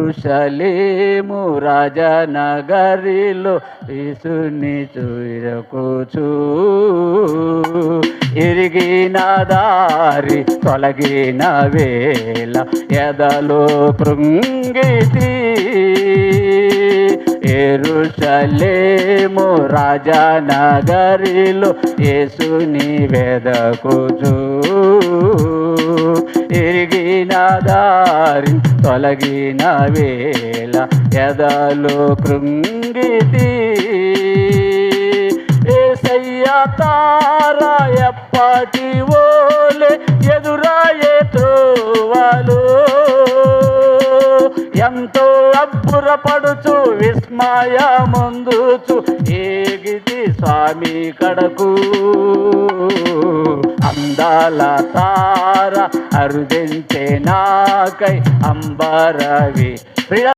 యెరూషలేము రాజనగరిలో యేసుని చూరకూచు ఇరిగిన దారి తొలగిన వేళ ఎదలో కృంగితి యెరూషలేము రాజనగరిలో యేసుని వెదకుచు ఇరిగిన దారి తొలగిన వేళ ఎదలో కృంగితి యేసయ్య తార ఎప్పటి ఓలే ఎదురాయే త్రోవలో ఎంతో అబ్బురపడుచు విస్మయముందుచు ఏగితి స్వామి కడకు అందాల తార అరుదించే నాకై అంబరవి